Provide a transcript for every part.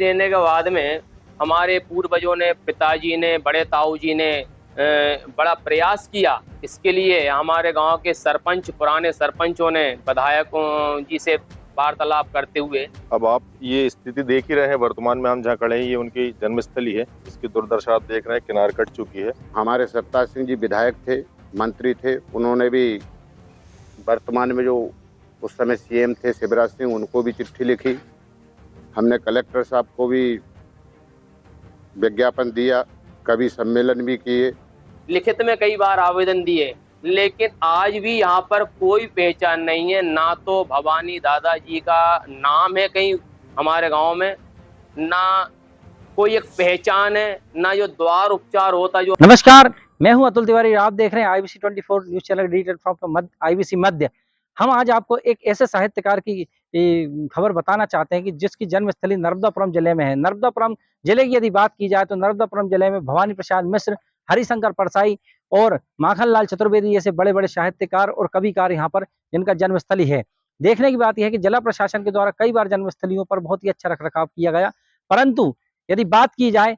रहने के बाद में हमारे पूर्वजों ने, पिताजी ने, बड़े ताऊ जी ने बड़ा प्रयास किया। इसके लिए हमारे गांव के सरपंच, पुराने सरपंचों ने विधायकों जी से वार्तालाप करते हुए। अब आप ये स्थिति देख ही रहे हैं, वर्तमान में हम जहाँ खड़े हैं ये उनकी जन्मस्थली है। इसकी दुर्दशा आप देख रहे हैं, किनार कट चुकी है। हमारे सत्ता सिंह जी विधायक थे, मंत्री थे, उन्होंने भी वर्तमान में जो उस समय सीएम थे शिवराज सिंह, उनको भी चिट्ठी लिखी। हमने कलेक्टर साहब को भी विज्ञापन दिया, कभी सम्मेलन भी किए, लिखित में कई बार आवेदन दिए, लेकिन आज भी यहाँ पर कोई पहचान नहीं है। ना तो भवानी दादाजी का नाम है कहीं हमारे गांव में, ना कोई एक पहचान है, ना जो द्वार उपचार होता जो। नमस्कार, मैं हूं अतुल तिवारी। आप देख रहे हैं IBC 24 news channel digital from IBC मध्य। हम आज आपको एक ऐसे साहित्यकार की खबर बताना चाहते हैं कि जिसकी जन्मस्थली नर्मदापुरम जिले में है। नर्मदापुरम जिले की यदि बात की जाए तो नर्मदापुरम जिले में भवानी प्रसाद मिश्र, हरिशंकर परसाई और माखनलाल चतुर्वेदी जैसे बड़े बड़े साहित्यकार और कविकार यहाँ पर जिनका जन्मस्थली है। देखने की बात यह है कि जिला प्रशासन के द्वारा कई बार जन्मस्थलियों पर बहुत ही अच्छा रखरखाव किया गया, परंतु यदि बात की जाए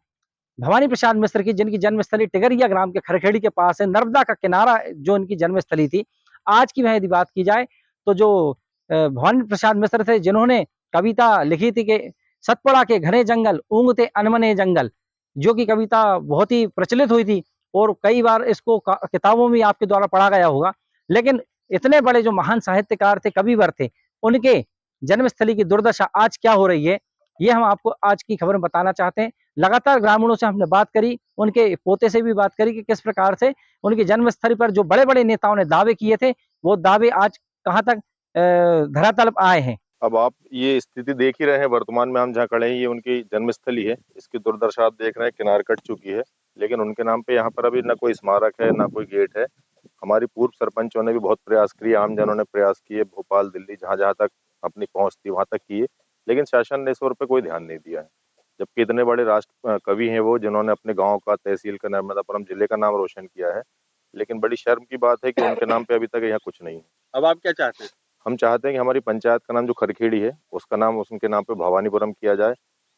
भवानी प्रसाद मिश्र की, जिनकी जन्मस्थली टिगरिया ग्राम के खरखेड़ी के पास है, नर्मदा का किनारा जो इनकी जन्मस्थली थी। आज की वह यदि बात की जाए तो जो भवानी प्रसाद मिश्र थे, जिन्होंने कविता लिखी थी कि सतपुड़ा के घने जंगल ऊँघते अनमने जंगल, जो कि कविता बहुत ही प्रचलित हुई थी और कई बार इसको किताबों में आपके द्वारा पढ़ा गया होगा। लेकिन इतने बड़े जो महान साहित्यकार थे, कविवर थे, उनके जन्मस्थली की दुर्दशा आज क्या हो रही है, ये हम आपको आज की खबर में बताना चाहते हैं। लगातार ग्रामीणों से हमने बात करी, उनके पोते से भी बात करी कि किस प्रकार से उनकी जन्मस्थली पर जो बड़े बड़े नेताओं ने दावे किए थे, वो दावे आज कहां तक धरातल पर आए हैं। अब आप ये स्थिति देख ही रहे हैं, वर्तमान में हम जहाँ खड़े हैं ये उनकी जन्मस्थली है। इसकी दुर्दशा आप देख रहे हैं, किनार कट चुकी है। लेकिन उनके नाम पे यहाँ पर अभी ना कोई स्मारक है, ना कोई गेट है। हमारी पूर्व सरपंचों ने भी बहुत प्रयास किए, आम जनों ने प्रयास किए, भोपाल, दिल्ली, जहाँ जहाँ तक अपनी पहुंच थी वहां तक किए, लेकिन शासन ने इस ओर पे कोई ध्यान नहीं दिया है। जबकि इतने बड़े राष्ट्र कवि हैं वो, जिन्होंने अपने गांव का, तहसील का, नर्मदापुरम जिले का नाम रोशन किया है, लेकिन बड़ी शर्म की बात है कि उनके नाम पे अभी तक यहाँ कुछ नहीं है। अब आप क्या चाहते हैं? हम चाहते हैं कि हमारी पंचायत का नाम जो खरखेड़ी है, उसका नाम उनके नाम पे भवानीपुरम किया जाए,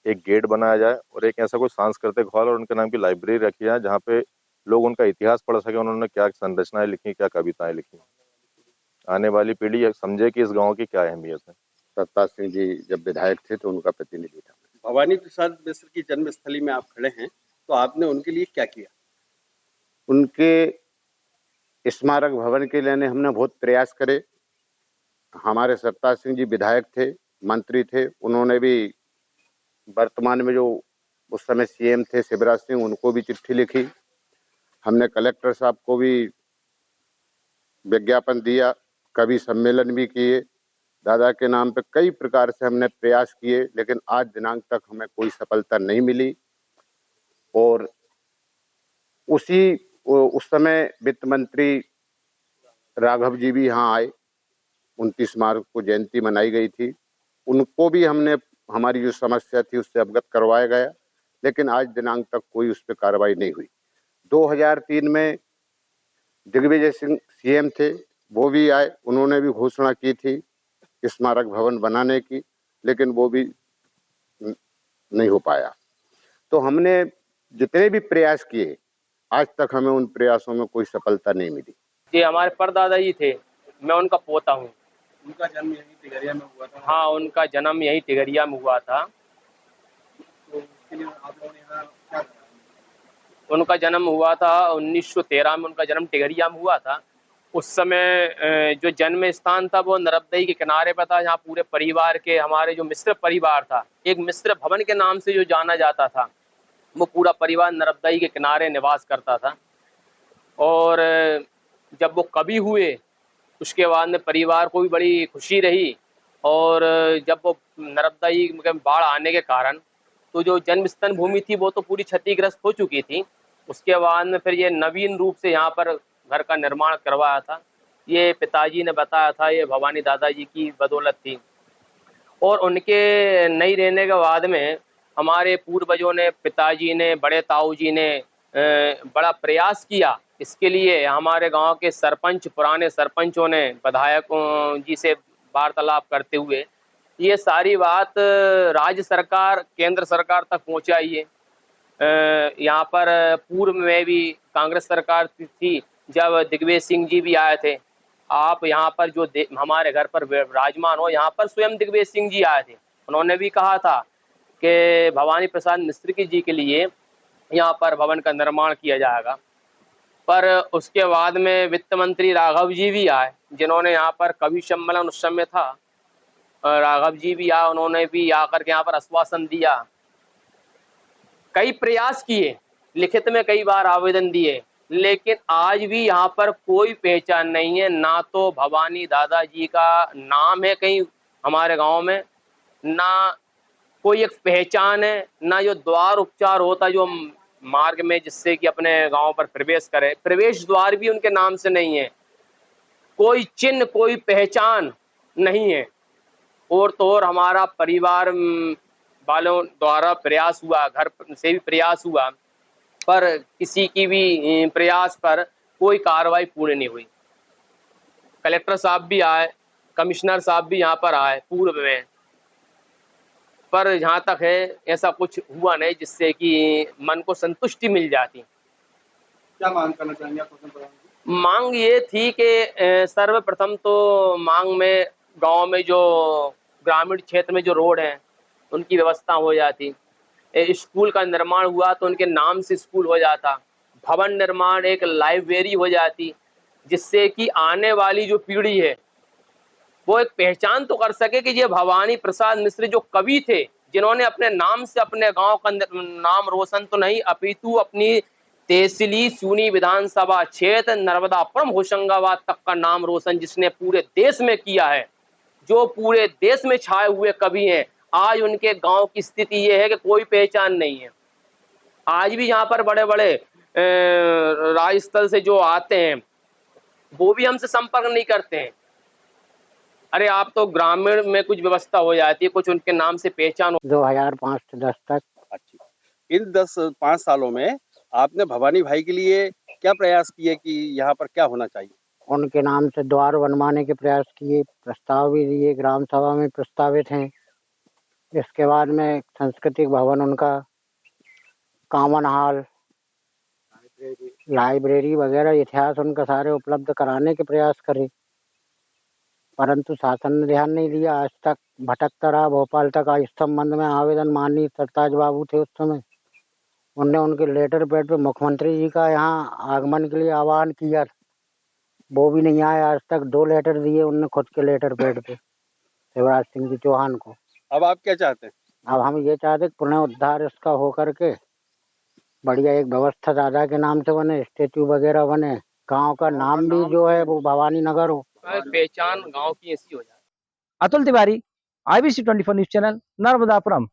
एक गेट बनाया जाए और एक ऐसा कोई सांस्कृतिक हॉल और उनके नाम की लाइब्रेरी रखी जाए, जहाँ पे लोग उनका इतिहास पढ़ सके, उन्होंने क्या संरचनाएं लिखी, क्या कविताएं लिखी, आने वाली पीढ़ी समझे कि इस गाँव की क्या अहमियत है। सत्ता सिंह जी जब विधायक थे तो उनका प्रतिनिधि था। भवानी प्रसाद मिश्र की जन्मस्थली में आप खड़े हैं, तो आपने उनके लिए क्या किया? उनके स्मारक भवन के लिए हमने बहुत प्रयास करे। हमारे सत्ता सिंह जी विधायक थे, मंत्री थे, उन्होंने भी वर्तमान में जो उस समय सीएम थे शिवराज सिंह, उनको भी चिट्ठी लिखी। हमने कलेक्टर साहब को भी विज्ञापन दिया, कभी सम्मेलन भी किए। दादा के नाम पे कई प्रकार से हमने प्रयास किए, लेकिन आज दिनांक तक हमें कोई सफलता नहीं मिली। और उस समय वित्त मंत्री राघव जी भी यहाँ आए, 29 मार्च को जयंती मनाई गई थी, उनको भी हमने हमारी जो समस्या थी उससे अवगत करवाया गया, लेकिन आज दिनांक तक कोई उस पर कार्रवाई नहीं हुई। 2003 में दिग्विजय सिंह सीएम थे, वो भी आए, उन्होंने भी घोषणा की थी स्मारक भवन बनाने की, लेकिन वो भी नहीं हो पाया। तो हमने जितने भी प्रयास किए, आज तक हमें उन प्रयासों में कोई सफलता नहीं मिली। ये हमारे परदादा जी थे, मैं उनका पोता हूँ। उनका जन्म यही टिगरिया में हुआ था? हाँ, उनका जन्म यही टिगरिया में हुआ था। तो उसके लिए आप लोगों ने यहाँ क्या करा? उनका जन्म हुआ था 1913 में, उनका जन्म टिगरिया में हुआ था। उस समय जो जन्म स्थान था वो नर्मदा के किनारे पर था, जहाँ पूरे परिवार के, हमारे जो मिश्र परिवार था, एक मिश्र भवन के नाम से जो जाना जाता था, वो पूरा परिवार नर्मदा के किनारे निवास करता था। और जब वो कवि हुए उसके बाद में परिवार को भी बड़ी खुशी रही। और जब वो नर्मदा में बाढ़ आने के कारण तो जो जन्मस्थान भूमि थी वो तो पूरी क्षतिग्रस्त हो चुकी थी। उसके बाद में फिर ये नवीन रूप से यहाँ पर घर का निर्माण करवाया था। ये पिताजी ने बताया था, ये भवानी दादाजी की बदौलत थी। और उनके नहीं रहने के बाद में हमारे पूर्वजों ने, पिताजी ने, बड़े ताऊ जी ने बड़ा प्रयास किया। इसके लिए हमारे गांव के सरपंच, पुराने सरपंचों ने विधायकों जी से वार्तालाप करते हुए ये सारी बात राज्य सरकार केंद्र सरकार तक पहुंचाइए। यहाँ पर पूर्व में भी कांग्रेस सरकार थी, जब दिग्विजय सिंह जी भी आए थे। आप यहाँ पर जो हमारे घर पर विराजमान हो, यहाँ पर स्वयं दिग्विजय सिंह जी आए थे। उन्होंने भी कहा था कि भवानी प्रसाद मिश्र जी के लिए यहाँ पर भवन का निर्माण किया जाएगा। पर उसके बाद में वित्त मंत्री राघव जी भी आए, जिन्होंने यहाँ पर कवि सम्मेलन उस समय था, राघव जी भी आए, उन्होंने भी आकर के यहाँ पर आश्वासन दिया। कई प्रयास किए, लिखित में कई बार आवेदन दिए, लेकिन आज भी यहाँ पर कोई पहचान नहीं है। ना तो भवानी दादाजी का नाम है कहीं हमारे गांव में, ना कोई एक पहचान है, ना जो द्वार उपचार होता जो मार्ग में जिससे कि अपने गांव पर प्रवेश करे, प्रवेश द्वार भी उनके नाम से नहीं है। कोई चिन्ह, कोई पहचान नहीं है। और तो और हमारा परिवार वालों द्वारा प्रयास हुआ, घर से भी प्रयास हुआ, पर किसी की भी प्रयास पर कोई कार्रवाई पूर्ण नहीं हुई। कलेक्टर साहब भी आए, कमिश्नर साहब भी यहाँ पर आए पूर्व में, पर जहाँ तक है ऐसा कुछ हुआ नहीं जिससे कि मन को संतुष्टि मिल जाती। क्या मांग करना चाहेंगे आप प्रथम प्रधान जी? मांग ये थी कि सर्वप्रथम तो मांग में गांव में जो ग्रामीण क्षेत्र में जो रोड हैं उनकी व्यवस्था हो जाती। स्कूल का निर्माण हुआ तो उनके नाम से स्कूल हो जाता। भवन निर्माण, एक लाइब्रेरी हो जाती, जिससे कि आने वाली जो पीढ़ी है वो एक पहचान तो कर सके कि ये भवानी प्रसाद मिश्र जो कवि थे, जिन्होंने अपने नाम से अपने गांव का नाम रोशन तो नहीं अपितु अपनी तहसीली सूनी विधानसभा क्षेत्र नर्मदापुरम होशंगाबाद तक का नाम रोशन जिसने पूरे देश में किया है, जो पूरे देश में छाए हुए कवि हैं, आज उनके गांव की स्थिति ये है कि कोई पहचान नहीं है। आज भी यहाँ पर बड़े बड़े राजस्थल से जो आते हैं वो भी हमसे संपर्क नहीं करते हैं। अरे आप तो ग्रामीण में कुछ व्यवस्था हो जाती है, कुछ उनके नाम से पहचान हो। 2005 से 10 तक। अच्छी। इन 5 सालों में आपने भवानी भाई के लिए क्या प्रयास किए कि यहाँ पर क्या होना चाहिए? उनके नाम से द्वार बनवाने के प्रयास किए, प्रस्ताव भी दिए, ग्राम सभा में प्रस्तावित हैं। इसके बाद में सांस्कृतिक भवन उनका, कॉमन हॉल, लाइब्रेरी वगैरह इतिहास उनका सारे उपलब्ध कराने के प्रयास करे, परंतु शासन ने ध्यान नहीं दिया। आज तक भटकता रहा। भोपाल तक इस संबंध में आवेदन माननीय सरताज बाबू थे उस समय, उनने उनके लेटर पैड पे मुख्यमंत्री जी का यहाँ आगमन के लिए आह्वान किया, वो भी नहीं आए। आज तक 2 लेटर दिए उनने खुद के लेटर पैड पे शिवराज सिंह जी चौहान को। अब आप क्या चाहते हैं? अब हम ये चाहते पुनः उद्धार इसका हो करके बढ़िया एक व्यवस्था दादा के नाम से बने, स्टेच्यू वगैरह बने, गांव का नाम भी जो है वो भवानी नगर हो, पहचान गांव की ऐसी हो जाए। Atul Tiwari, IBC 24 news channel, Narmadapuram.